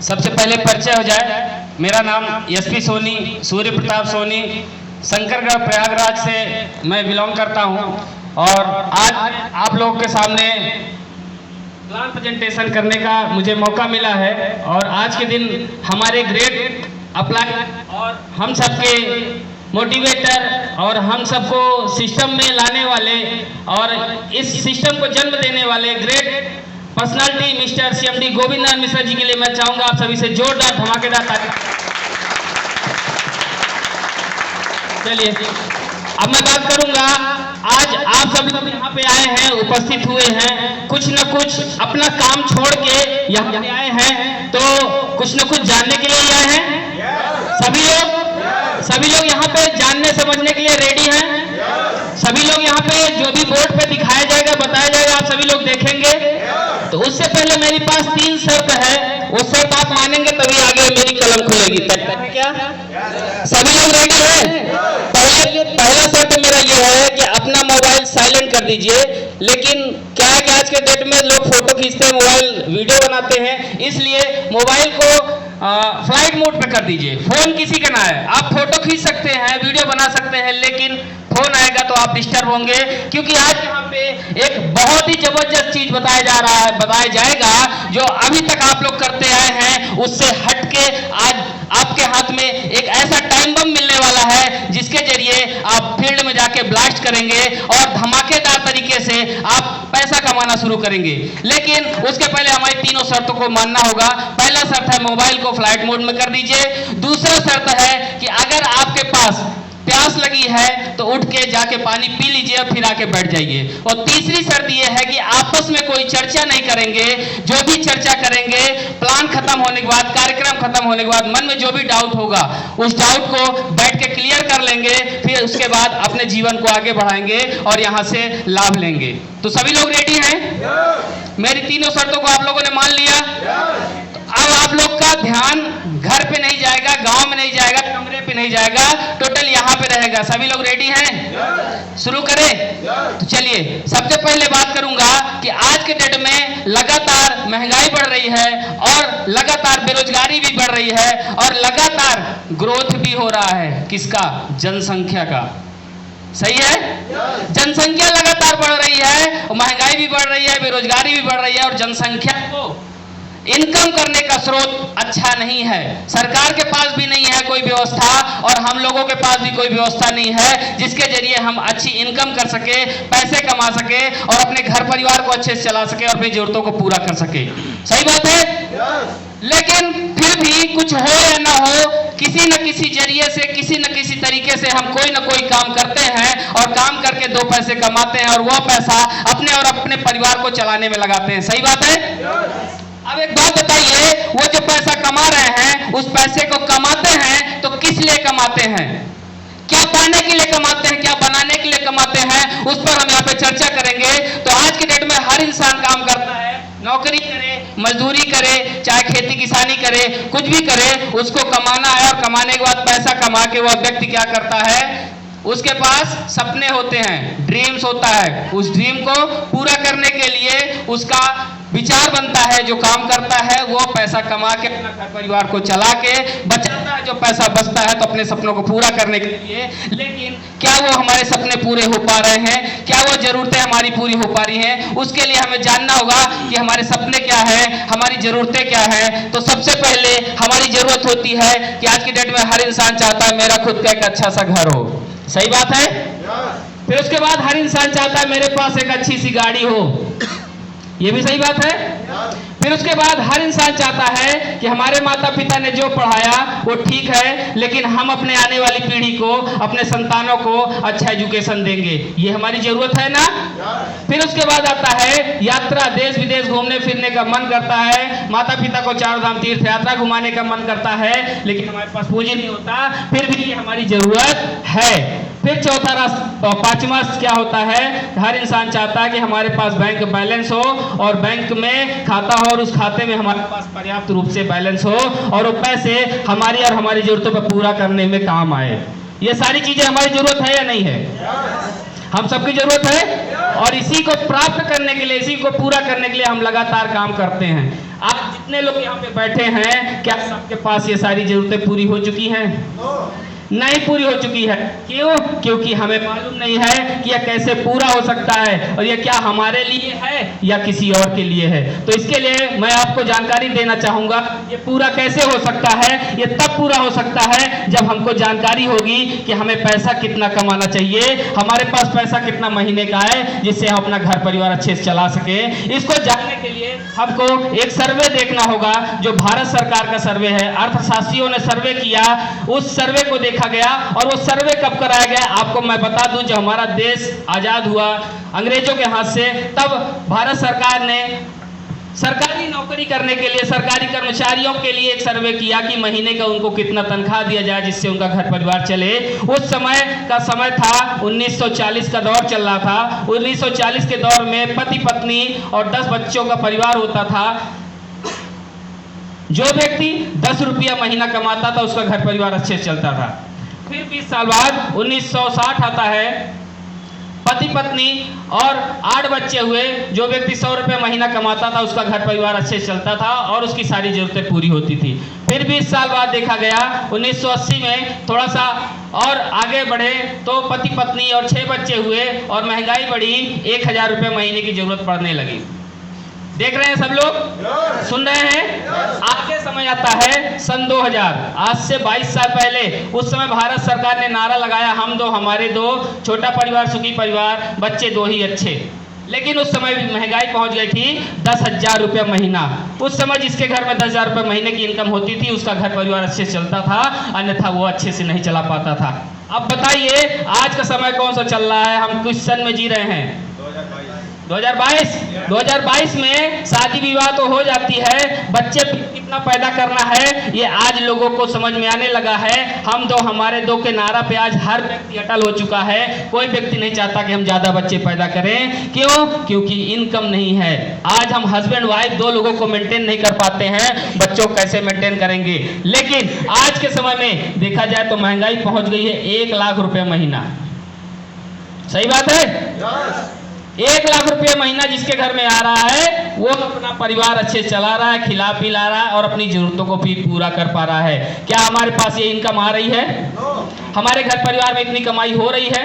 सबसे पहले परिचय हो जाए। मेरा नाम एसपी सोनी, सूर्य प्रताप सोनी, शंकरगढ़ प्रयागराज से मैं बिलोंग करता हूं और आज आप लोगों के सामने प्लान प्रेजेंटेशन करने का मुझे मौका मिला है। और आज के दिन हमारे ग्रेट अप्लाई और हम सबके मोटिवेटर और हम सबको सिस्टम में लाने वाले और इस सिस्टम को जन्म देने वाले great personality mister CMD Govind Narayan Mishra ji के लिए मैं चाहूंगा आप सभी से जोरदार धमाकेदार ताली। चलिए अब मैं बात करूंगा। आज आप सब लोग यहाँ पे आए हैं, उपस्थित हुए हैं, कुछ न कुछ अपना काम छोड़ के यहाँ पे आए हैं, तो कुछ न कुछ जानने के लिए आए हैं। सभी लोग यहाँ पे जानने समझने के लिए रेडी हैं। सभी लोग यहाँ पे जो भी बोर्ड पे दिखाया जाएगा, बताया जाएगा, आप सभी लोग देखेंगे। तो उससे पहले मेरे पास 3 शर्त है, वो शर्त आप मानेंगे तभी आगे मेरी कलम खुलेगी। क्या सभी लोग रेडी हैं? पहला शर्त मेरा ये है कि अपना मोबाइल साइलेंट कर दीजिए। लेकिन क्या है कि आज के डेट में लोग फोटो खींचते हैं, मोबाइल वीडियो बनाते हैं, इसलिए मोबाइल को फ्लाइट मोड पे कर दीजिए। फोन किसी का ना है, आप फोटो खींच सकते हैं, वीडियो बना सकते हैं, लेकिन फोन आएगा तो आप डिस्टर्ब होंगे। क्योंकि आज यहाँ पे एक बहुत ही जबरदस्त चीज बताया जाएगा जो अभी तक आप लोग करते आए हैं, उससे हटके आज आपके हाथ में एक ऐसा टाइम बम मिलने वाला है जिसके जरिए आप फील्ड में जाके ब्लास्ट करेंगे और धमाकेदार तरीके से आप पैसा कमाना शुरू करेंगे। लेकिन उसके पहले हमारी तीनों शर्तों को मानना होगा। पहला शर्त है मोबाइल को फ्लाइट मोड में कर दीजिए। दूसरा शर्त है कि अगर आपके पास प्यास लगी है तो उठ के जाके पानी पी लीजिए और फिर आके बैठ जाइए। और तीसरी शर्त यह है कि आपस में कोई चर्चा नहीं करेंगे। जो भी चर्चा करेंगे प्लान खत्म होने के बाद, कार्यक्रम खत्म होने के बाद मन में जो भी डाउट होगा उस डाउट को बैठ के क्लियर कर लेंगे, फिर उसके बाद अपने जीवन को आगे बढ़ाएंगे और यहाँ से लाभ लेंगे। तो सभी लोग रेडी हैं? मेरी तीनों शर्तों को आप लोगों ने मान लिया? अब आप लोग का ध्यान घर पे नहीं जाएगा, गांव में नहीं जाएगा, कमरे पे नहीं जाएगा, टोटल यहाँ पे रहेगा। सभी लोग रेडी हैं? शुरू करें? तो चलिए सबसे पहले बात करूंगा कि आज के डेट में लगातार महंगाई बढ़ रही है और लगातार बेरोजगारी भी बढ़ रही है और लगातार ग्रोथ भी हो रहा है। किसका? जनसंख्या का। सही है? जनसंख्या लगातार बढ़ रही है, महंगाई भी बढ़ रही है, बेरोजगारी भी बढ़ रही है और जनसंख्या को इनकम करने का स्रोत अच्छा नहीं है। सरकार के पास भी नहीं है कोई व्यवस्था और हम लोगों के पास भी कोई व्यवस्था नहीं है जिसके जरिए हम अच्छी इनकम कर सके, पैसे कमा सके और अपने घर परिवार को अच्छे से चला सके और अपनी जरूरतों को पूरा कर सके। सही बात है? लेकिन फिर भी कुछ हो या ना हो, किसी न किसी जरिए से, किसी न किसी तरीके से हम कोई न कोई काम करते हैं और काम करके 2 पैसे कमाते हैं और वह पैसा अपने और अपने परिवार को चलाने में लगाते हैं। सही बात है? अब एक बात बताइए, वो जो पैसा कमा रहे हैं उस पैसे को कमाते हैं तो किस लिए कमाते हैं? क्या पाने के लिए कमाते हैं, क्या बनाने के लिए कमाते हैं? उस पर हम यहाँ पे चर्चा करेंगे। तो आज के डेट में हर इंसान काम करता है, नौकरी करे, मजदूरी करे, चाहे खेती किसानी करे, कुछ भी करे, उसको कमाना है और कमाने के बाद पैसा कमा के वह व्यक्ति क्या करता है? उसके पास सपने होते हैं, ड्रीम्स होता है। उस ड्रीम को पूरा करने के लिए उसका विचार बनता है, जो काम करता है वो पैसा कमा के अपना घर परिवार को चला के बचाता है, जो पैसा बचता है तो अपने सपनों को पूरा करने के लिए। लेकिन क्या वो हमारे सपने पूरे हो पा रहे हैं? क्या वो जरूरतें हमारी पूरी हो पा रही हैं? उसके लिए हमें जानना होगा कि हमारे सपने क्या हैं, हमारी जरूरतें क्या हैं। तो सबसे पहले हमारी जरूरत होती है कि आज की डेट में हर इंसान चाहता है मेरा खुद का एक अच्छा सा घर हो। सही बात है? फिर उसके बाद हर इंसान चाहता है मेरे पास एक अच्छी सी गाड़ी हो। ये भी सही बात है? फिर उसके बाद हर इंसान चाहता है कि हमारे माता पिता ने जो पढ़ाया वो ठीक है, लेकिन हम अपने आने वाली पीढ़ी को, अपने संतानों को अच्छा एजुकेशन देंगे। ये हमारी जरूरत है ना? फिर उसके बाद आता है यात्रा, देश विदेश घूमने फिरने का मन करता है, माता पिता को 4 धाम तीर्थ यात्रा घुमाने का मन करता है, लेकिन हमारे पास पूंजी नहीं होता, फिर भी ये हमारी जरूरत है। फिर चौथा 5वां क्या होता है? हर इंसान चाहता है कि हमारे पास बैंक बैलेंस हो और बैंक में खाता हो और उस खाते में हमारे पास पर्याप्त रूप से बैलेंस हो और वो पैसे हमारी और हमारी जरूरतों पर पूरा करने में काम आए। ये सारी चीजें हमारी जरूरत है या नहीं है? हम सबकी जरूरत है और इसी को प्राप्त करने के लिए, इसी को पूरा करने के लिए हम लगातार काम करते हैं। आप जितने लोग यहाँ पे बैठे हैं, क्या सबके पास ये सारी जरूरतें पूरी हो चुकी हैं? नहीं पूरी हो चुकी है। क्यों? क्योंकि हमें मालूम नहीं है कि यह कैसे पूरा हो सकता है और यह क्या हमारे लिए है या किसी और के लिए है। तो इसके लिए मैं आपको जानकारी देना चाहूंगा, ये पूरा कैसे हो सकता है। ये तब पूरा हो सकता है जब हमको जानकारी होगी कि हमें पैसा कितना कमाना चाहिए, हमारे पास पैसा कितना महीने का है, जिससे हम अपना घर परिवार अच्छे से चला सके। इसको जानने के लिए हमको एक सर्वे देखना होगा, जो भारत सरकार का सर्वे है। अर्थशास्त्रियों ने सर्वे किया, उस सर्वे को देखा गया। और वो सर्वे कब कराया गया आपको मैं बता दूं, जब हमारा देश आजाद हुआ अंग्रेजों के हाथ से, तब भारत सरकार ने सरकारी नौकरी करने के लिए सरकारी कर्मचारियों के लिए एक सर्वे किया कि महीने का उनको कितना तनख्वाह दिया जाए जिससे उनका घर परिवार चले। उस समय का समय था 1940 का दौर चल रहा था। 1940 के दौर में पति पत्नी और 10 बच्चों का परिवार होता था। जो व्यक्ति 10 रुपया महीना कमाता था उसका घर परिवार अच्छे से चलता था। फिर 20 साल बाद 1960 आता है, पति पत्नी और 8 बच्चे हुए। जो व्यक्ति 100 रुपये महीना कमाता था उसका घर परिवार अच्छे से चलता था और उसकी सारी जरूरतें पूरी होती थी। फिर 20 साल बाद देखा गया 1980 में थोड़ा सा और आगे बढ़े तो पति पत्नी और 6 बच्चे हुए और महंगाई बढ़ी, 1000 रुपये महीने की जरूरत पड़ने लगी। देख रहे हैं सब लोग, सुन रहे हैं। आगे समय आता है सन 2000, आज से 22 साल पहले। उस समय भारत सरकार ने नारा लगाया, हम दो हमारे दो, छोटा परिवार सुखी परिवार, बच्चे 2 ही अच्छे। लेकिन उस समय भी महंगाई पहुंच गई थी 10,000 रुपये महीना। उस समय जिसके घर में 10,000 रुपये महीने की इनकम होती थी उसका घर परिवार अच्छे से चलता था, अन्यथा वो अच्छे से नहीं चला पाता था। अब बताइए आज का समय कौन सा चल रहा है, हम किस सन में जी रहे हैं? 2022 में शादी विवाह तो हो जाती है, बच्चे कितना पैदा करना है ये आज लोगों को समझ में आने लगा है। हम दो हमारे दो के नारा पे आज हर व्यक्ति अटल हो चुका है। कोई व्यक्ति नहीं चाहता कि हम ज्यादा बच्चे पैदा करें। क्यों? क्योंकि इनकम नहीं है। आज हम हस्बैंड वाइफ 2 लोगों को मेंटेन नहीं कर पाते हैं, बच्चों को कैसे मेंटेन करेंगे। लेकिन आज के समय में देखा जाए तो महंगाई पहुंच गई है 1 लाख रुपए महीना। सही बात है? 1 लाख रुपये महीना जिसके घर में आ रहा है वो अपना परिवार अच्छे से चला रहा है, खिला पिला रहा है और अपनी जरूरतों को भी पूरा कर पा रहा है। क्या हमारे पास ये इनकम आ रही है? हमारे घर परिवार में इतनी कमाई हो रही है?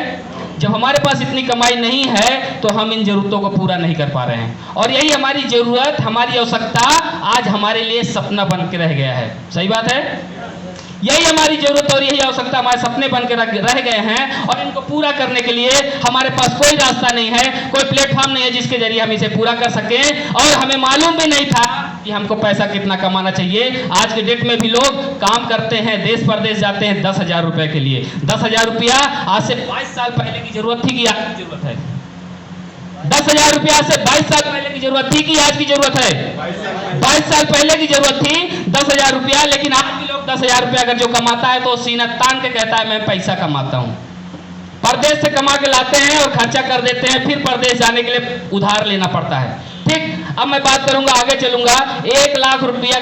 जब हमारे पास इतनी कमाई नहीं है तो हम इन जरूरतों को पूरा नहीं कर पा रहे हैं। और यही हमारी जरूरत, हमारी आवश्यकता आज हमारे लिए सपना बन के रह गया है। सही बात है? यही हमारी जरूरत और यही आवश्यकता हमारे सपने बन के रह गए हैं और इनको पूरा करने के लिए हमारे पास कोई रास्ता नहीं है, कोई प्लेटफॉर्म नहीं है जिसके जरिए हम इसे पूरा कर सकें। और हमें मालूम भी नहीं था कि हमको पैसा कितना कमाना चाहिए। आज के डेट में भी लोग काम करते हैं, देश परदेश जाते हैं 10,000 रुपए के लिए। 10,000 रुपया आज से 22 साल पहले की जरूरत थी कि आज की जरूरत है? 10,000 रुपया से 22 साल पहले की जरूरत थी कि आज की जरूरत है? 22 साल पहले की जरूरत थी 10,000 रुपया। लेकिन आज भी लोग 10,000 रुपया अगर जो कमाता है तो सीना तान के कहता है मैं पैसा कमाता हूं। परदेश से कमा के लाते हैं और खर्चा कर देते हैं, फिर परदेश जाने के लिए उधार लेना पड़ता है। ठीक, अब मैं बात करूंगा, आगे चलूंगा। 1 लाख रुपया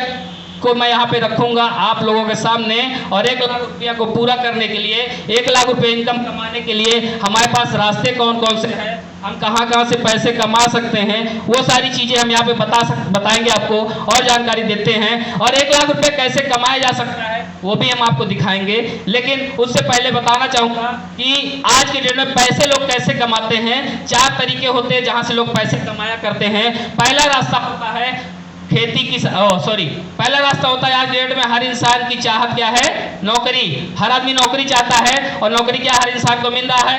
को मैं यहाँ पे रखूंगा आप लोगों के सामने और 1 लाख रुपया को पूरा करने के लिए, 1 लाख रुपए इनकम कमाने के लिए हमारे पास रास्ते कौन कौन से हैं, हम कहाँ से पैसे कमा सकते हैं, वो सारी चीजें हम यहाँ पे बताएंगे आपको और जानकारी देते हैं। और 1 लाख रुपए कैसे कमाया जा सकता है वो भी हम आपको दिखाएंगे। लेकिन उससे पहले बताना चाहूंगा कि आज के डेट में पैसे लोग कैसे कमाते हैं। 4 तरीके होते हैं जहां से लोग पैसे कमाया करते हैं। पहला रास्ता होता है पहला रास्ता होता है आज डेट में हर इंसान की चाहत क्या है? नौकरी। हर आदमी नौकरी चाहता है और नौकरी क्या हर इंसान को मिल रहा है?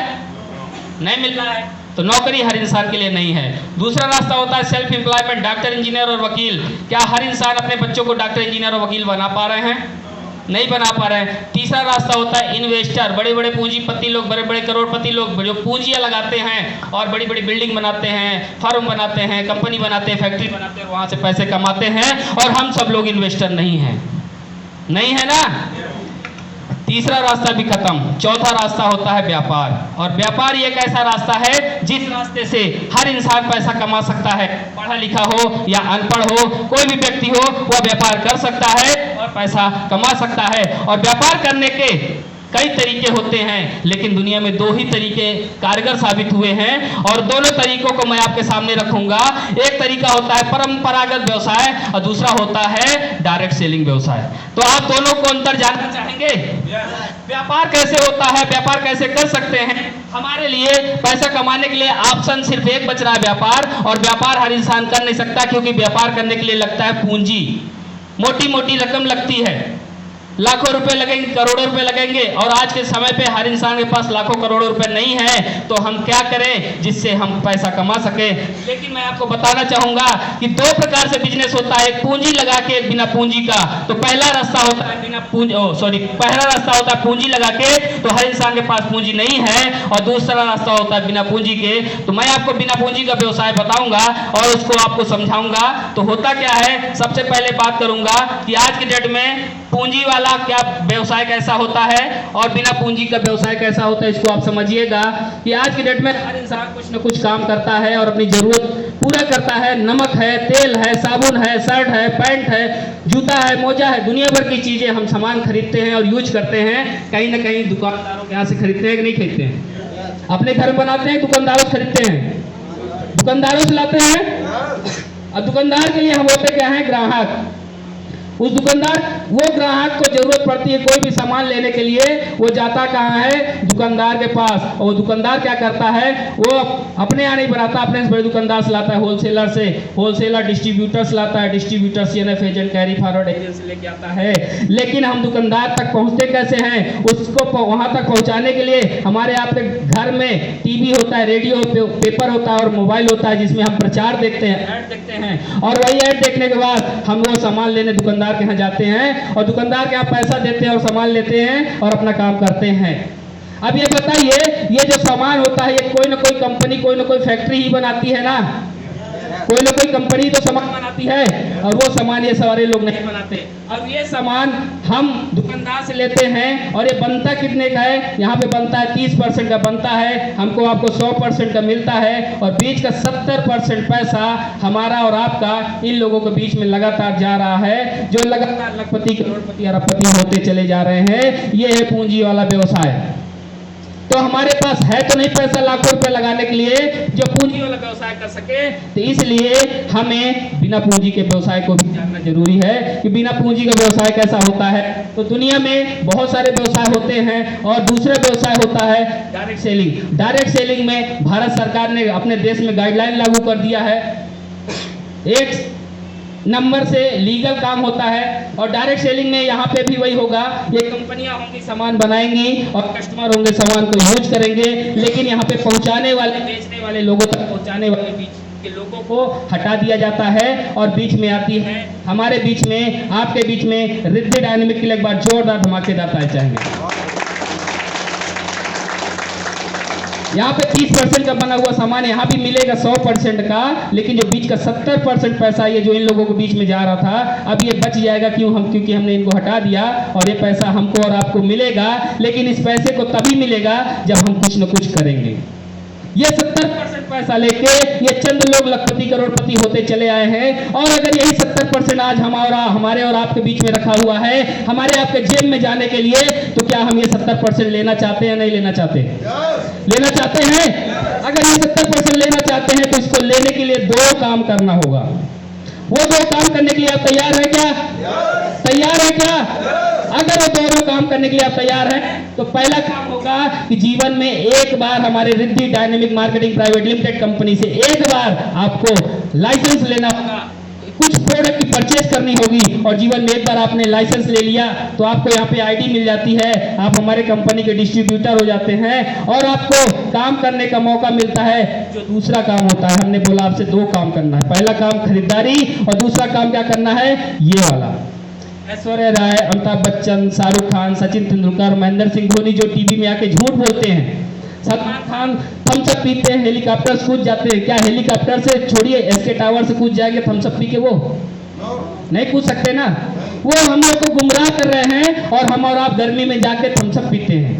नहीं मिल रहा है, तो नौकरी हर इंसान के लिए नहीं है। दूसरा रास्ता होता है सेल्फ एम्प्लॉयमेंट, डॉक्टर इंजीनियर और वकील। क्या हर इंसान अपने बच्चों को डॉक्टर इंजीनियर और वकील बना पा रहे हैं? नहीं बना पा रहे हैं। तीसरा रास्ता होता है इन्वेस्टर, बड़े बड़े पूंजीपति लोग, बड़े बड़े करोड़पति लोग जो पूंजियां लगाते हैं और बड़ी बड़ी बिल्डिंग बनाते हैं, फर्म बनाते हैं, कंपनी बनाते हैं, फैक्ट्री बनाते हैं, वहां से पैसे कमाते हैं। और हम सब लोग इन्वेस्टर नहीं हैं, नहीं है ना। तीसरा रास्ता भी खत्म। चौथा रास्ता होता है व्यापार। और व्यापार ये एक ऐसा रास्ता है जिस रास्ते से हर इंसान पैसा कमा सकता है। पढ़ा लिखा हो या अनपढ़ हो, कोई भी व्यक्ति हो, वह व्यापार कर सकता है और पैसा कमा सकता है। और व्यापार करने के कई तरीके होते हैं, लेकिन दुनिया में दो ही तरीके कारगर साबित हुए हैं और दोनों तरीकों को मैं आपके सामने रखूंगा। एक तरीका होता है परंपरागत व्यवसाय और दूसरा होता है डायरेक्ट सेलिंग व्यवसाय। तो आप दोनों को अंतर जानना चाहेंगे? व्यापार कैसे होता है, व्यापार कैसे कर सकते हैं? हमारे लिए पैसा कमाने के लिए ऑप्शन सिर्फ एक बच रहा है, व्यापार। और व्यापार हर इंसान कर नहीं सकता, क्योंकि व्यापार करने के लिए लगता है पूंजी, मोटी मोटी रकम लगती है, लाखों रुपए लगेंगे, करोड़ों रुपए लगेंगे। और आज के समय पे हर इंसान के पास लाखों करोड़ों रुपए नहीं है, तो हम क्या करें जिससे हम पैसा कमा सके? लेकिन मैं आपको बताना चाहूंगा कि दो प्रकार से बिजनेस होता है, एक पूंजी लगा के, एक बिना पूंजी का। तो पहला रास्ता होता है पहला रास्ता होता है पूंजी लगा के, तो हर इंसान के पास पूंजी नहीं है। और दूसरा रास्ता होता है बिना पूंजी के। तो मैं आपको बिना पूंजी का व्यवसाय बताऊंगा और उसको आपको समझाऊंगा। तो होता क्या है, सबसे पहले बात करूंगा कि आज के डेट में पूंजी वाला क्या व्यवसाय कैसा होता है और बिना पूंजी का व्यवसाय कैसा होता है। इसको आप समझिएगा कि आज की डेट में हर इंसान कुछ न कुछ काम करता है और अपनी जरूरत पूरा करता है। नमक है, तेल है, साबुन है, शर्ट है, पैंट है, जूता है, मोजा है, दुनिया भर की चीजें हम सामान खरीदते हैं और यूज करते हैं। कहीं ना कहीं दुकानदारों के यहाँ से खरीदते हैं कि नहीं खरीदते हैं? अपने घर बनाते हैं, दुकानदारों से खरीदते हैं, दुकानदारों से लाते हैं। और दुकानदार के लिए हम होते क्या है? ग्राहक। उस दुकानदार, वो ग्राहक को जरूरत पड़ती है कोई भी सामान लेने के लिए, वो जाता कहाँ है? दुकानदार के पास। और दुकानदार क्या करता है? वो अपने यहाँ नहीं बनाता, अपने से बड़े दुकानदार से लाता है, होलसेलर से। होलसेलर डिस्ट्रीब्यूटर से लाता है, distributor CNF agent, carry forward agent से लेके आता है। लेकिन हम दुकानदार तक पहुँचते कैसे हैं? उसको वहाँ तक पहुँचाने के लिए हमारे आपके घर में टीवी होता है, रेडियो, पेपर होता है और मोबाइल होता है, जिसमें हम प्रचार देखते हैं, ऐड देखते हैं। और वही ऐड देखने के बाद हम वो सामान लेने दुकानदार के यहाँ जाते हैं और दुकानदार के यहाँ पैसा देते हैं और सामान लेते हैं और अपना काम करते हैं। अब ये बताइए, ये जो सामान होता है ये कोई ना कोई कंपनी, कोई ना कोई फैक्ट्री ही बनाती है ना? कोई ना कोई कंपनी तो सामान बनाती है और वो सामान ये सारे लोग नहीं बनाते। अब ये सामान हम दुकानदार से लेते हैं और ये बनता कितने का है? यहाँ पे बनता है 30% का बनता है, हमको आपको 100% का मिलता है। और बीच का 70% पैसा हमारा और आपका इन लोगों के बीच में लगातार जा रहा है, जो लगातार लखपति, करोड़पति, अरबपति होते चले जा रहे हैं। ये है पूंजी वाला व्यवसाय। तो हमारे पास है तो नहीं पैसा लाखों रुपए लगाने के लिए जो पूंजी वाला व्यवसाय कर सके। तो इसलिए हमें बिना पूंजी के व्यवसाय को भी जानना जरूरी है कि बिना पूंजी का व्यवसाय कैसा होता है। तो दुनिया में बहुत सारे व्यवसाय होते हैं और दूसरा व्यवसाय होता है डायरेक्ट सेलिंग। डायरेक्ट सेलिंग में भारत सरकार ने अपने देश में गाइडलाइन लागू कर दिया है। एक नंबर से लीगल काम होता है और डायरेक्ट सेलिंग में यहाँ पे भी वही होगा। ये कंपनियां होंगी, सामान बनाएंगी और कस्टमर होंगे, सामान को यूज करेंगे। लेकिन यहाँ पे पहुँचाने वाले, बेचने वाले लोगों तक पहुँचाने वाले बीच के लोगों को हटा दिया जाता है और बीच में आती है हमारे बीच में, आपके बीच में रिद्धि डायनेमिक के लिए एक बार जोरदार धमाकेदार ताली चाहेंगे। यहाँ पे 30% का बना हुआ सामान यहाँ भी मिलेगा 100% का, लेकिन जो बीच का 70% पैसा ये जो इन लोगों के बीच में जा रहा था, अब ये बच जाएगा। क्योंकि हमने इनको हटा दिया और ये पैसा हमको और आपको मिलेगा। लेकिन इस पैसे को तभी मिलेगा जब हम कुछ न कुछ करेंगे। ये 70% पैसा लेके ये चंद लोग लखपति, करोड़पति होते चले आए हैं। और अगर यही 70% आज हमारे और आपके बीच में रखा हुआ है, हमारे आपके जेब में जाने के लिए, तो क्या हम ये 70% लेना चाहते हैं? नहीं लेना चाहते? लेना चाहते हैं? अगर ये 70% लेना चाहते हैं तो इसको लेने के लिए दो काम करना होगा। वो दो काम करने के लिए आप तैयार हैं क्या? तैयार है क्या? अगर वो दोनों काम करने के लिए आप तैयार हैं तो पहला काम होगा कि जीवन में एक बार हमारे Riddhi dynamic marketing private limited company से एक बार आपको लाइसेंस लेना होगा, कुछ प्रोडक्ट की परचेज करनी होगी। और जीवन में एक बार आपने लाइसेंस ले लिया तो आपको यहाँ पे आईडी मिल जाती है, आप हमारे कंपनी के डिस्ट्रीब्यूटर हो जाते हैं और आपको काम करने का मौका मिलता है। जो दूसरा काम होता है, हमने बोला आपसे दो काम करना है। पहला काम खरीदारी और दूसरा काम क्या करना है? ये वाला। ऐश्वर्या राय, अमिताभ बच्चन, शाहरुख खान, सचिन तेंदुलकर, महेंद्र सिंह धोनी जो टीवी में आके झूठ बोलते हैं, सलमान खान थम्सअप पीते हैं, हेलीकॉप्टर से कूद जाते हैं। क्या हेलीकॉप्टर से छोड़िए, एसके टावर से कूद जाएंगे थम्सअप पी के? वो नहीं कूद सकते ना। वो हम लोग को गुमराह कर रहे हैं और हम और आप गर्मी में जाके थम्सअप पीते हैं,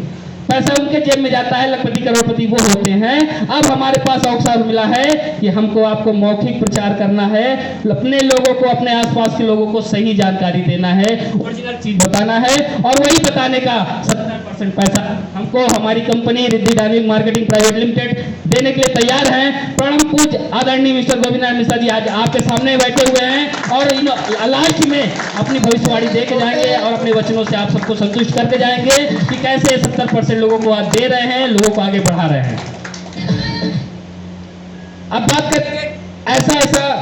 पैसा उनके जेब में जाता है, लखपति करोड़पति वो होते हैं। अब हमारे पास अवसर मिला है कि हमको आपको मौखिक प्रचार करना है, अपने लोगों को, अपने आसपास के लोगों को सही जानकारी देना है, ओरिजिनल चीज बताना है और वही बताने का 70% 100% पैसा हमको हमारी company Riddhi dynamic marketing private limited देने के लिए तैयार है। परम पूज्य आदरणीय मिस्टर गोविंद मिश्रा जी आज आपके सामने बैठे हुए हैं और इन लास्ट में अपनी भविष्यवाणी दे के जाएंगे और अपने वचनों से आप सबको संतुष्ट करके जाएंगे कि कैसे 70% लोगों को आज दे रहे हैं, लोगों को आगे बढ़ा रहे हैं। अब बात करेंगे ऐसा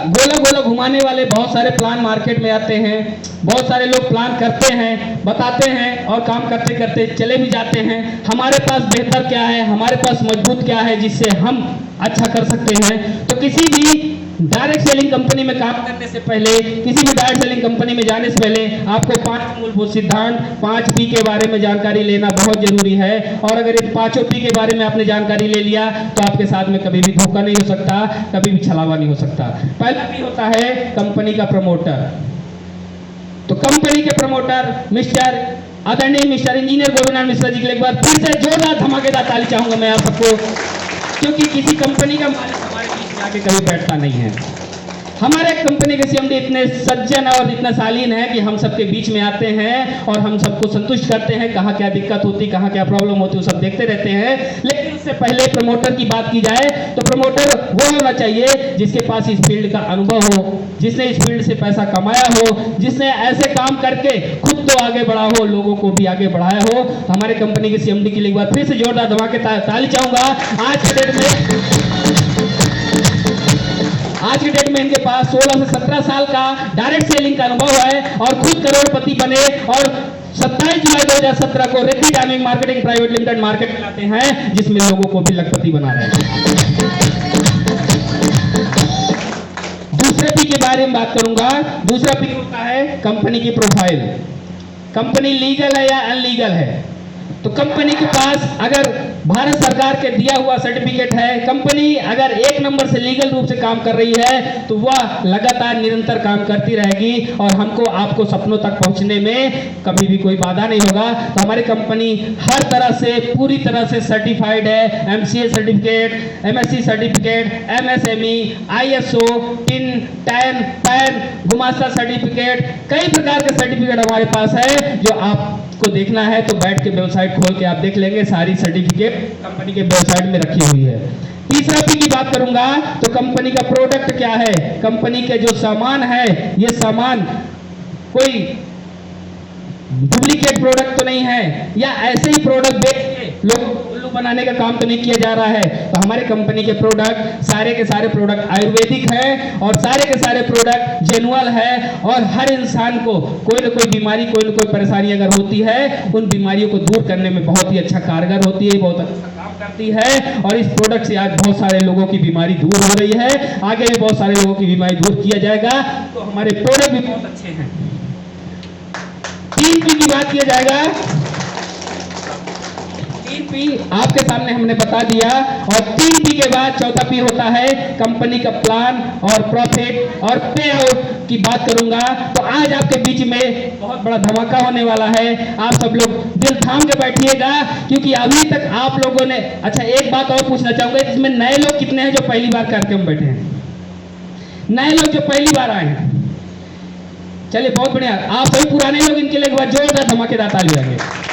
गोला गोला घुमाने वाले बहुत सारे प्लान मार्केट में आते हैं, बहुत सारे लोग प्लान करते हैं, बताते हैं और काम करते करते चले भी जाते हैं। हमारे पास बेहतर क्या है, हमारे पास मजबूत क्या है जिससे हम अच्छा कर सकते हैं। तो किसी भी डायरेक्ट सेलिंग कंपनी में काम करने से पहले, किसी भी डायरेक्ट सेलिंग कंपनी में जाने से पहले आपको 5 मूलभूत सिद्धांत 5 P के बारे में जानकारी लेना बहुत जरूरी है। और अगर इन 5 P के बारे में आपने जानकारी ले लिया तो आपके साथ में कभी भी धोखा नहीं हो सकता, कभी भी छलावा नहीं हो सकता। पहला P होता है कंपनी का प्रमोटर। तो कंपनी के प्रमोटर मिस्टर आदरणीय मिस्टर इंजीनियर गोविंद मिश्रा जी के लिए एक बार फिर से जोरदार धमाकेदार ताली चाहूंगा मैं आप सबको, क्योंकि किसी कंपनी का मालिक हमारे बीच में आके कभी बैठता नहीं है। हमारे कंपनी के सीएमडी इतने सज्जन और इतना शालीन है कि हम सबके बीच में आते हैं और हम सबको संतुष्ट करते हैं। कहाँ क्या दिक्कत होती, कहाँ क्या प्रॉब्लम होती, वो सब देखते रहते हैं। लेकिन उससे पहले प्रमोटर की बात की जाए तो प्रमोटर वो होना चाहिए जिसके पास इस फील्ड का अनुभव हो, जिसने इस फील्ड से पैसा कमाया हो, जिसने ऐसे काम करके खुद तो आगे बढ़ा हो, लोगों को भी आगे बढ़ाया हो। हमारे कंपनी के सीएमडी के लिए एक बार फिर से जोरदार धमाके ताली चाहूंगा। आज के डेट में इनके पास 16 से 17 साल का डायरेक्ट सेलिंग का अनुभव है और खुद करोड़पति बने और 27 जुलाई 2017 को Riddhi dynamic marketing private limited market में लाते हैं, जिसमें लोगों को भी लखपति बना रहे हैं। दूसरे पी के बारे में बात करूंगा। दूसरा पी होता है कंपनी की प्रोफाइल। कंपनी लीगल है या अनलीगल है। तो कंपनी के पास अगर भारत सरकार के दिया हुआ सर्टिफिकेट है, कंपनी अगर 1 नंबर से लीगल रूप से काम कर रही है तो वह लगातार निरंतर काम करती रहेगी और हमको आपको सपनों तक पहुंचने में कभी भी कोई बाधा नहीं होगा। तो हमारी कंपनी हर तरह से पूरी तरह से सर्टिफाइड है। MCA certificate, MSc certificate, MSME, ISO, TIN, TAN, PAN, गुमास्ता सर्टिफिकेट, कई प्रकार के सर्टिफिकेट हमारे पास है। जो आपको देखना है तो बैठ के वेबसाइट खोल के आप देख लेंगे, सारी सर्टिफिकेट कंपनी के वेबसाइट में रखी हुई है। तीसरा पी की बात करूंगा तो कंपनी का प्रोडक्ट क्या है। कंपनी के जो सामान है, ये सामान कोई डुप्लीकेट प्रोडक्ट तो नहीं है या ऐसे ही प्रोडक्ट बेच के लोगों को उल्लू बनाने का काम तो नहीं किया जा रहा है। तो हमारे कंपनी के प्रोडक्ट सारे के सारे प्रोडक्ट आयुर्वेदिक है और सारे के सारे प्रोडक्ट जेनुअल है और हर इंसान को कोई ना कोई बीमारी, कोई ना कोई परेशानी अगर होती है, उन बीमारियों को दूर करने में बहुत ही अच्छा कारगर होती है, बहुत अच्छा काम करती है। और इस प्रोडक्ट से आज बहुत सारे लोगों की बीमारी दूर हो रही है, आगे भी बहुत सारे लोगों की बीमारी दूर किया जाएगा। तो हमारे प्रोडक्ट भी बहुत अच्छे हैं। 3 P की बात किया जाएगा। 3 P आपके सामने हमने बता दिया और 3 P के बाद चौथा P होता है कंपनी का प्लान और प्रॉफिट और पे आउट की बात करूंगा। तो आज आपके बीच में बहुत बड़ा धमाका होने वाला है। आप सब लोग दिल थाम के बैठिएगा क्योंकि अभी तक आप लोगों ने, अच्छा एक बात और पूछना चाहूंगा, इसमें नए लोग कितने हैं जो पहली बार कार्यक्रम में बैठे हैं? नए लोग जो पहली बार आए हैं, चलिए बहुत बढ़िया। आप सभी पुराने लोग, इनके लिए एक बार जोरदार धमाकेदार ताली बजाएंगे।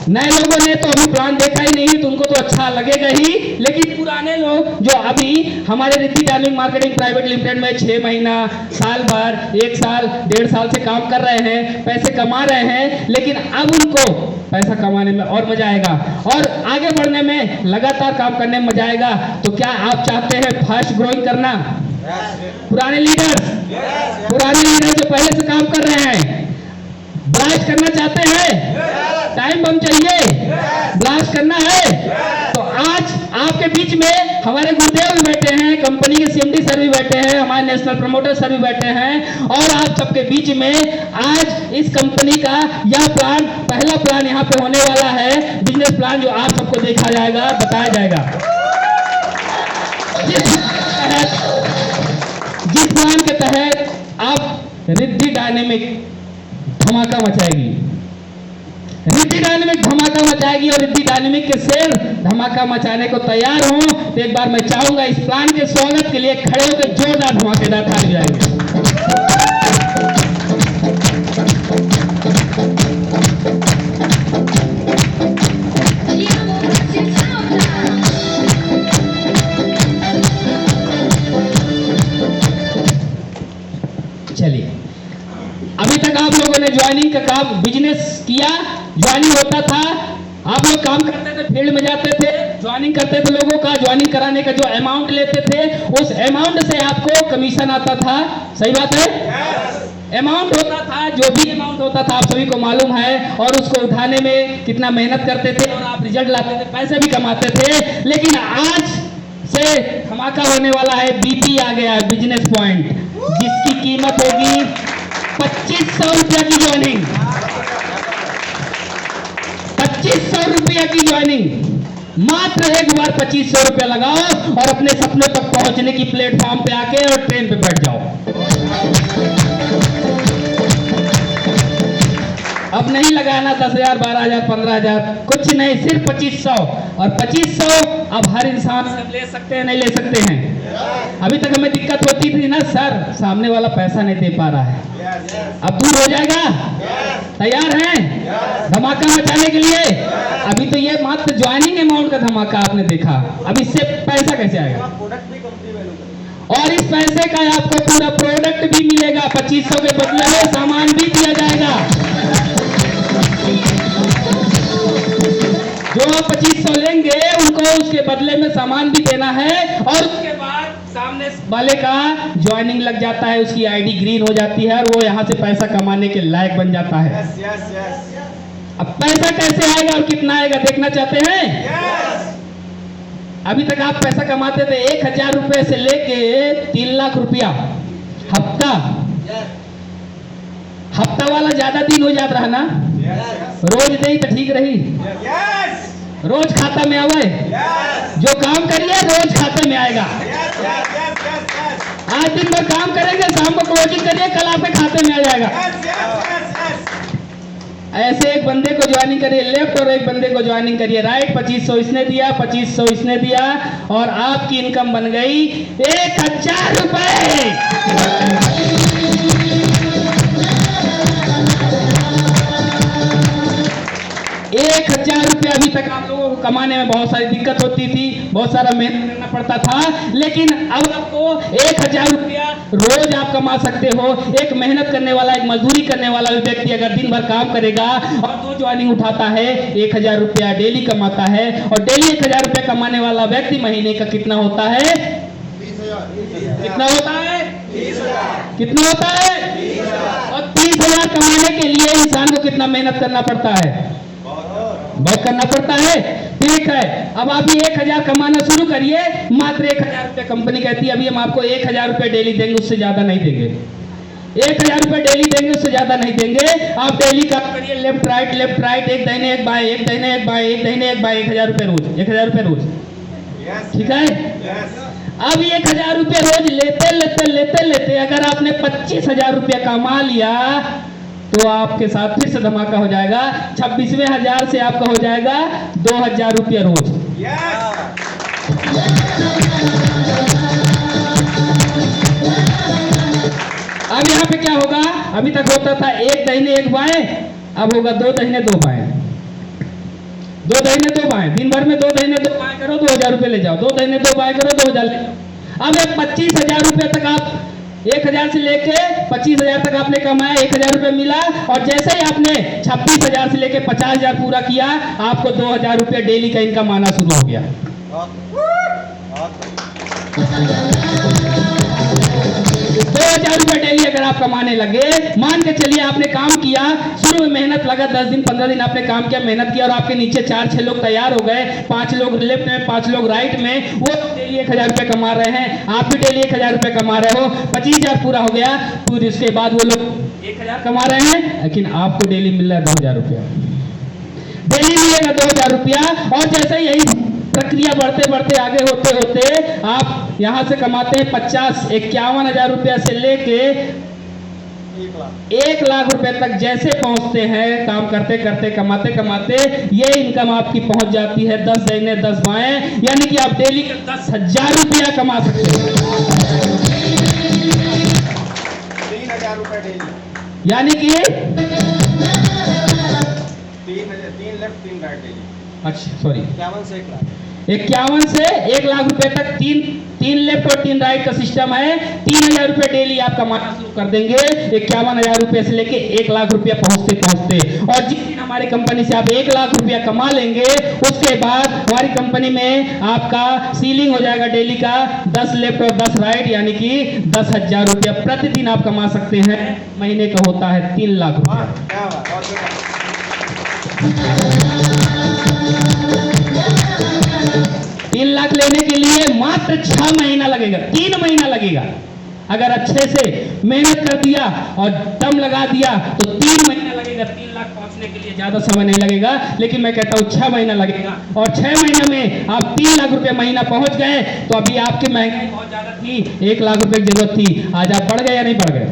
नए लोगों ने तो अभी प्लान देखा ही नहीं तो उनको तो अच्छा लगेगा ही, लेकिन पुराने लोग जो अभी हमारे Riddhi dynamic marketing private limited में 6 महीना, साल भर, 1 साल, 1.5 साल से काम कर रहे हैं, पैसे कमा रहे हैं, लेकिन अब उनको पैसा कमाने में और मजा आएगा और आगे बढ़ने में, लगातार काम करने में मजा आएगा। तो क्या आप चाहते हैं फास्ट ग्रोइंग करना? पुराने लीडर्स, पुराने लीडर जो पहले से काम कर रहे हैं, ब्लास्ट करना चाहते हैं? टाइम बम चाहिए? ब्लास्ट करना है? तो आज आपके बीच में हमारे गुरुदेव भी बैठे हैं, कंपनी के सीएमडी सर भी बैठे हैं, हमारे नेशनल प्रमोटर सर भी बैठे हैं और आप सबके बीच में आज इस कंपनी का यह प्लान, पहला प्लान यहाँ पे होने वाला है, बिजनेस प्लान, जो आप सबको देखा जाएगा, बताया जाएगा। जिस प्लान के तहत आप रिद्धि डायनेमिक धमाका मचाएगी, रिद्धि डायनेमिक धमाका मचाएगी और रिद्धि डायनेमिक के शेर धमाका मचाने को तैयार हो। तो एक बार मैं चाहूंगा इस प्लान के स्वागत के लिए खड़े होकर जोरदार धमाकेदार ताली बजाएंगे। चलिए, अभी तक आप लोगों ने ज्वाइनिंग का काम, बिजनेस किया, ज्वाइनिंग होता था, आप लोग काम करते थे, फील्ड में जाते थे, ज्वाइनिंग करते थे, लोगों का ज्वाइनिंग कराने का जो अमाउंट लेते थे उस अमाउंट से आपको कमीशन आता था, सही बात है? अमाउंट होता था, जो भी अमाउंट होता था आप सभी को मालूम है, और उसको उठाने में कितना मेहनत करते थे और आप रिजल्ट लाते थे, पैसे भी कमाते थे। लेकिन आज से धमाका होने वाला है, बीपी आ गया है, बिजनेस पॉइंट, जिसकी कीमत होगी 2500 रुपया की ज्वाइनिंग, 2500 रुपया की ज्वाइनिंग। मात्र एक बार 2500 रुपया लगाओ और अपने सपने तक पहुंचने की प्लेटफॉर्म पे आके और ट्रेन पे बैठ जाओ। अब नहीं लगाना 10,000, 12,000, 15,000, कुछ नहीं, सिर्फ 2500। और 2500 अब हर इंसान से ले सकते हैं, नहीं ले सकते हैं? अभी तक हमें दिक्कत होती थी ना, सर सामने वाला पैसा नहीं दे पा रहा है, अब दूर हो जाएगा। तैयार हैं धमाका मचाने के लिए? अभी तो ये मात्र ज्वाइनिंग अमाउंट का धमाका आपने देखा, अब इससे पैसा कैसे आएगा? और इस पैसे का आपको पूरा प्रोडक्ट भी मिलेगा, 2500 के बदले में सामान भी दिया जाएगा। जो आप 2500 लेंगे उनको उसके बदले में सामान भी देना है, और उसके बाद सामने वाले का ज्वाइनिंग लग जाता है, उसकी आईडी ग्रीन हो जाती है और वो यहाँ से पैसा कमाने के लायक बन जाता है। अब पैसा कैसे आएगा और कितना आएगा देखना चाहते हैं? अभी तक आप पैसा कमाते थे 1,000 रुपए से लेके 3 लाख रुपया हफ्ता। हफ्ता वाला ज्यादा दिन हो जाता रहा ना, रोज दे तो ठीक रही, रोज खाता में आवे, जो काम करिए रोज खाते में आएगा। आज दिन भर काम करेंगे, शाम को क्लोजिंग करिए, कल आपके खाते में आ जाएगा। ऐसे एक बंदे को ज्वाइनिंग करिए लेफ्ट और एक बंदे को ज्वाइनिंग करिए राइट, 2500 इसने दिया, 2500 इसने दिया, और आपकी इनकम बन गई 1,000 रुपए। 1,000 रुपया अभी तक आप लोगों को कमाने में बहुत सारी दिक्कत होती थी, बहुत सारा मेहनत करना पड़ता था, लेकिन अब आपको 1,000 रुपया रोज आप कमा सकते हो। एक मेहनत करने वाला, एक मजदूरी करने वाला व्यक्ति अगर दिन भर काम करेगा और 2 ज्वाइनिंग उठाता है, 1,000 रुपया डेली कमाता है, और डेली 1,000 रुपया कमाने वाला व्यक्ति महीने का कितना होता है? 30,000। कितना होता है? 30,000। कितना होता है? 30,000। और 30,000 कमाने के लिए इंसान को कितना मेहनत करना पड़ता है? बहुत करना पड़ता है। ठीक है, अब आप ये 1,000 कमाना शुरू करिए, मात्र 1,000 रुपये कंपनी कहती है अभी हम आपको 1,000 रुपये डेली देंगे, उससे ज्यादा नहीं देंगे। 1,000 रुपये डेली देंगे, उससे ज्यादा नहीं देंगे। आप डेली काम करिए, लेफ्ट राइट, एक दाहिने एक बाएं, एक दाहिने एक बाएं, एक दाहिने एक बाएं, 1,000 रुपये रोज, 1,000 रुपये रोज। ठीक है, अब 1,000 रुपये रोज लेते अगर आपने 25,000 रुपया कमा लिया तो आपके साथ फिर से धमाका हो जाएगा। 26वें हजार से आपका हो जाएगा 2,000 रुपया रोज। अब यहाँ पे क्या होगा? अभी तक होता था 1 दाहिने 1 बाएं, अब होगा 2 दाहिने 2 बाएं, 2 दाहिने 2 बाएं। दिन भर में 2 दाहिने 2 बाएं करो, 2,000 रुपये ले जाओ, 2 दाहिने 2 बाएं करो, 2,000 ले जाओ। अब 25,000 रुपये तक आप 1,000 से लेके 25,000 तक आपने कमाया, 1,000 रुपये मिला, और जैसे ही आपने 26,000 से लेके 50,000 पूरा किया, आपको 2,000 रुपये डेली का इनकम आना शुरू हो गया। 2,000 रुपये डेली अगर आप कमाने लगे, मान के चलिए आपने काम किया, शुरू में मेहनत लगा, 10 दिन 15 दिन आपने काम किया, मेहनत किया, और आपके नीचे 4-6 लोग तैयार हो गए, 5 लोग लेफ्ट में, 5 लोग राइट में, वो डेली 1,000 रुपये कमा रहे हैं, आप भी डेली 1,000 रुपये कमा रहे हो, 25,000 पूरा हो गया, फिर इसके बाद वो लोग 1,000 कमा रहे हैं, लेकिन आपको डेली मिल रहा है 2,000 रुपया, डेली मिलेगा 2,000 रुपया। और जैसे यही प्रक्रिया बढ़ते बढ़ते आगे होते होते आप यहां से कमाते हैं 50-51,000 रुपया से लेके 1 लाख रुपए तक जैसे पहुंचते हैं, काम करते करते कमाते कमाते ये इनकम आपकी पहुंच जाती है 10 दाहिने 10 बाएं, यानी कि आप डेली का 10,000 रुपया कमा सकते हैं। 3,000 रुपए डेली, यानी कि 3 लेफ्ट 3 राइट डेली। अच्छा सॉरी 51 से 1 लाख। 51 से 1 लाख रुपए तक तीन लेफ्ट और 3 राइट का सिस्टम है। 3000 रुपए डेली आप कमाना शुरू कर देंगे 51,000 रुपए से लेके 1 लाख रुपया पहुंचते। और जिस दिन हमारी कंपनी से आप 1 लाख रुपया कमा लेंगे उसके बाद हमारी कंपनी में आपका सीलिंग हो जाएगा डेली का 10 लेफ्ट और 10 राइट, यानी कि 10,000 रुपया प्रतिदिन आप कमा सकते हैं। महीने का होता है 3 लाख रुपया। क्या बात, और क्या? 3 लाख लेने के लिए मात्र 6 महीना लगेगा, 3 महीना लगेगा। अगर अच्छे से मेहनत कर दिया और दम लगा दिया तो 3 महीना लगेगा 3 लाख पहुंचने के लिए। ज्यादा समय नहीं लगेगा, लेकिन मैं कहता हूं 6 महीना लगेगा। और 6 महीने में आप 3 लाख रुपए महीना पहुंच गए तो अभी आपकी महंगाई बहुत ज्यादा थी, 1 लाख रुपए की जरूरत थी, आज आप बढ़ गए या नहीं बढ़ गए?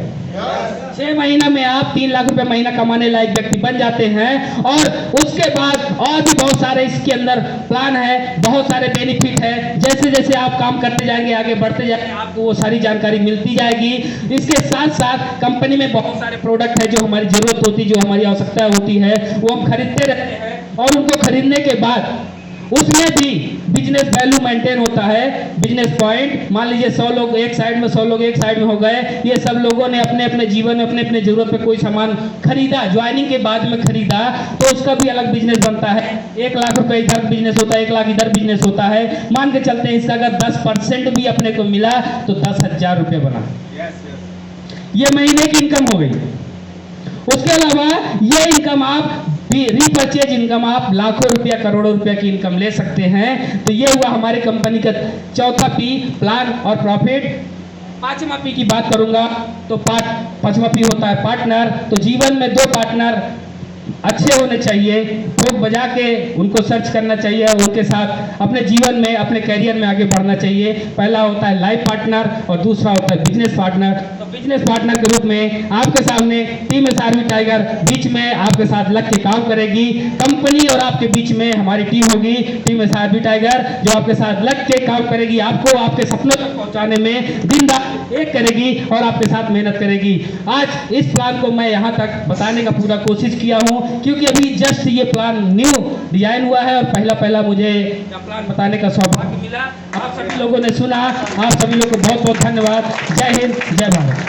6 महीना में आप 3 लाख रुपए महीना कमाने लायक व्यक्ति बन जाते हैं। और उसके बाद और भी बहुत सारे इसके अंदर प्लान है, बहुत सारे बेनिफिट है। जैसे जैसे आप काम करते जाएंगे, आगे बढ़ते जाएंगे, आपको वो सारी जानकारी मिलती जाएगी। इसके साथ साथ कंपनी में बहुत सारे प्रोडक्ट है जो हमारी जरूरत होती है, जो हमारी आवश्यकता होती है, वो हम खरीदते रहते हैं। और उनको खरीदने के बाद उसमें भी बिजनेस वैल्यू मेंटेन होता है, बिजनेस पॉइंट। मान लीजिए 100 लोग एक साइड में, 100 लोग एक साइड में हो गए, ये सब लोगों ने अपने अपने जीवन में अपने अपने जरूरत पे कोई सामान खरीदा, ज्वाइनिंग के बाद में खरीदा, तो उसका भी अलग बिजनेस बनता है। 1 लाख रुपए इधर बिजनेस होता है, 1 लाख इधर बिजनेस होता है। मान के चलते हैं इसका अगर 10% भी अपने को मिला तो 10,000 रुपये बना, ये महीने की इनकम हो गई। उसके अलावा ये इनकम आप रीपर्चेज इनकम, आप लाखों रुपया करोड़ों रुपया की इनकम ले सकते हैं। तो ये हुआ हमारी कंपनी का चौथा पी, प्लान और प्रॉफिट। 5वां पी की बात करूंगा तो 5वां पी होता है पार्टनर। तो जीवन में 2 पार्टनर अच्छे होने चाहिए, ठोक बजा के उनको सर्च करना चाहिए, उनके साथ अपने जीवन में, अपने करियर में आगे बढ़ना चाहिए। पहला होता है लाइफ पार्टनर और दूसरा होता है बिजनेस पार्टनर। तो बिजनेस पार्टनर के रूप में आपके सामने टीम एसआरवी टाइगर बीच में आपके साथ लग के काम करेगी। कंपनी और आपके बीच में हमारी टीम होगी, टीम एसआरवी टाइगर, जो आपके साथ लग के काम करेगी, आपको आपके सपनों तक पहुंचाने में दिन रात एक करेगी और आपके साथ मेहनत करेगी। आज इस प्लान को मैं यहाँ तक बताने का पूरा कोशिश किया हूँ, क्योंकि अभी जस्ट ये प्लान न्यू डिजाइन हुआ है और पहला मुझे प्लान बताने का सौभाग्य मिला। आप सभी लोगों ने सुना, आप सभी लोगों को बहुत बहुत धन्यवाद। जय हिंद, जय भारत।